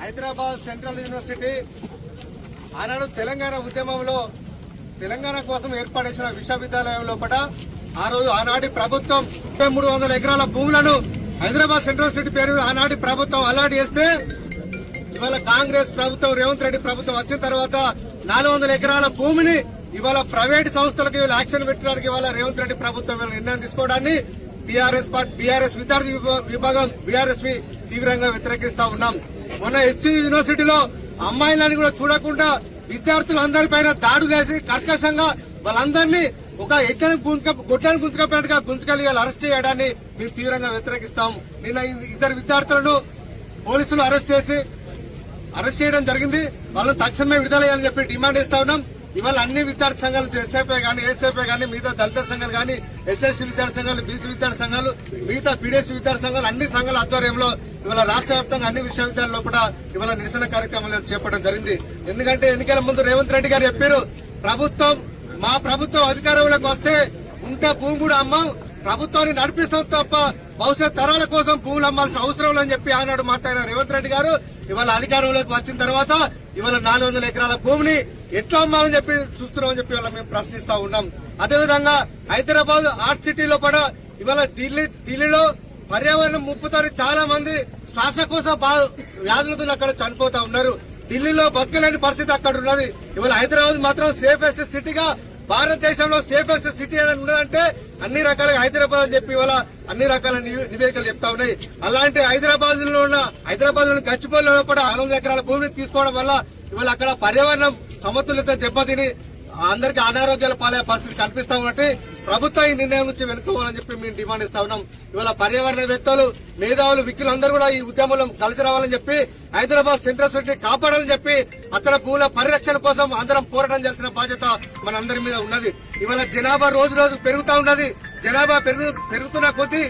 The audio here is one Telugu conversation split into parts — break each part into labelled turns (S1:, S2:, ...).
S1: హైదరాబాద్ సెంట్రల్ యూనివర్సిటీ ఆనాడు తెలంగాణ ఉద్యమంలో తెలంగాణ కోసం ఏర్పాటు చేసిన విశ్వవిద్యాలయం లోపల ఆ రోజు ఆనాటి ప్రభుత్వం 300 ఎకరాల భూములను హైదరాబాద్ సెంట్రల్ యూనివర్సిటీ పేరు ఆనాటి ప్రభుత్వం అలాట్ చేస్తే ఇవాళ కాంగ్రెస్ ప్రభుత్వం రేవంత్ రెడ్డి ప్రభుత్వం వచ్చిన తర్వాత 400 ఎకరాల భూమిని ఇవాళ ప్రైవేట్ సంస్థలకు ఇవాళ యాక్షన్ పెట్టడానికి ఇవాళ రేవంత్ రెడ్డి ప్రభుత్వం నిర్ణయం తీసుకోవడాన్ని బీఆర్ఎస్ విద్యార్థి విభాగం బీఆర్ఎస్ తీవ్రంగా వ్యతిరేకిస్తా ఉన్నాం. మొన్న హెచ్సి యూనివర్సిటీలో అమ్మాయిలని కూడా చూడకుండా విద్యార్థులందరిపైన దాడులు చేసి కర్కశంగా వాళ్ళందరినీ ఒక గొడ్లను గుంజుకపోయినట్టుగా గుంజుకెళ్లి అరెస్ట్ చేయడాన్ని మేము తీవ్రంగా వ్యతిరేకిస్తాం. నిన్న 2 విద్యార్థులను పోలీసులు అరెస్ట్ చేయడం జరిగింది. వాళ్ళని తక్షణమే విడుదల చేయాలని చెప్పి డిమాండ్ చేస్తా ఉన్నాం. ఇవాళ అన్ని విద్యార్థి సంఘాలు ఎస్ఎఫ్ఐ గానీ మిగతా దళిత సంఘాలు గానీ ఎస్ఎస్టీ విద్యార్థి సంఘాలు బీసీ విద్యార్థి సంఘాలు మిగతా పీడీఎస్ విద్యార్థి సంఘాలు అన్ని సంఘాల ఆధ్వర్యంలో ఇవాళ రాష్ట్ర వ్యాప్తంగా అన్ని విశ్వవిద్యాలయాల్లో కూడా ఇవాళ నిరసన కార్యక్రమాలు చేపట్టడం జరిగింది. ఎందుకంటే ఎన్నికల ముందు రేవంత్ రెడ్డి గారు చెప్పారు, మా ప్రభుత్వం అధికారంలోకి వస్తే ఉంటే భూమి కూడా అమ్మాం, ప్రభుత్వాన్ని నడిపిస్తాం తప్ప భవిష్యత్ తరాల కోసం భూములు అమ్మాల్సిన అవసరం లేదని చెప్పి ఆనాడు మాట్లాడిన రేవంత్ రెడ్డి గారు ఇవాళ అధికారంలోకి వచ్చిన తర్వాత ఇవాళ 400 ఎకరాల భూమిని ఎట్లా అమ్మాలని చెప్పి చూస్తున్నామని చెప్పి ఇవాళ మేము ప్రశ్నిస్తా ఉన్నాం. అదేవిధంగా హైదరాబాద్ ఆర్ట్ సిటీలో కూడా ఇవాళ ఢిల్లీలో పర్యావరణం ముప్పుతో చాలా మంది శ్వాసకోశ వ్యాధులతో అక్కడ చనిపోతా ఉన్నారు. ఢిల్లీలో బతకలేని పరిస్థితి అక్కడ ఉన్నది. ఇవాళ హైదరాబాద్ మాత్రం సేఫెస్ట్ సిటీగా భారతదేశంలో సేఫెస్ట్ సిటీ ఏదైనా ఉన్నదంటే అన్ని రకాలుగా హైదరాబాద్ అని చెప్పి ఇవాళ అన్ని రకాల నివేదికలు చెప్తా ఉన్నాయి. అలాంటి హైదరాబాద్ లోని గచ్చిబౌలిలో కూడా 600 ఎకరాల భూమిని తీసుకోవడం వల్ల ఇవాళ అక్కడ పర్యావరణం సమతుల్యత దెబ్బతిని అందరికీ అనారోగ్యాల పాలే పరిస్థితి కనిపిస్తా ఉన్నట్టు ప్రభుత్వం ఈ నిర్ణయం నుంచి వెనుకోవాలని చెప్పి మేము డిమాండ్ ఇస్తా ఉన్నాం. ఇవాళ పర్యావరణవేత్తలు మేధావులు విక్కులందరూ కూడా ఈ ఉద్యమంలో కలిసి రావాలని చెప్పి హైదరాబాద్ సెంట్రల్ యూనివర్సిటీ కాపాడాలని చెప్పి అక్కడ భూముల పరిరక్షణ కోసం అందరం పోరాటం చేసిన బాధ్యత మనందరి మీద ఉన్నది. ఇవాళ జనాభా రోజు రోజు పెరుగుతా ఉన్నది. జనాభా పెరుగుతున్న కొద్దీ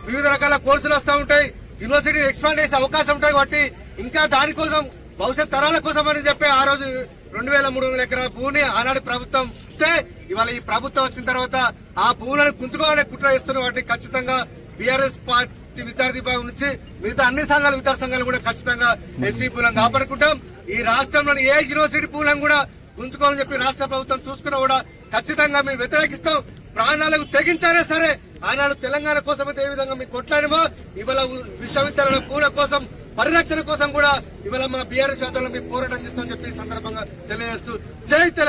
S1: వివిధ రకాల కోర్సులు వస్తూ ఉంటాయి. యూనివర్సిటీ ఎక్స్పాండ్ చేసే అవకాశం ఉంటాయి. కాబట్టి ఇంకా దానికోసం భవిష్యత్ తరాల కోసం అని చెప్పి ఆ రోజు 2300 ఎకరాల భూమిని ఆనాడు ప్రభుత్వం ఇస్తే ఇవాళ ఈ ప్రభుత్వం వచ్చిన తర్వాత ఆ భూములను కుంచుకోవాలని కుట్ర చేస్తున్న వాటిని ఖచ్చితంగా బీఆర్ఎస్ పార్టీ విద్యార్థి విభాగం నుంచి మిగతా అన్ని విద్యార్థి సంఘాలు కూడా ఖచ్చితంగా హెచ్సి భూములను కాపాడుకుంటాం. ఈ రాష్ట్రంలోని ఏ యూనివర్సిటీ భూములను కూడా ఉంచుకోవాలని చెప్పి రాష్ట్ర ప్రభుత్వం చూసుకున్నా కూడా ఖచ్చితంగా మేము వ్యతిరేకిస్తాం. ప్రాణాలకు తెగించారే సరే ఆనాడు తెలంగాణ కోసం అయితే ఏ విధంగా మేము కొట్లాడమో ఇవాళ విశ్వవిద్యాలయాల భూముల కోసం పరిరక్షణ కోసం కూడా ఇవాళ మన బీఆర్ఎస్ వ్యాధులను మేము పోరాటం చేస్తామని చెప్పి సందర్భంగా తెలియజేస్తూ జై తెలంగాణ.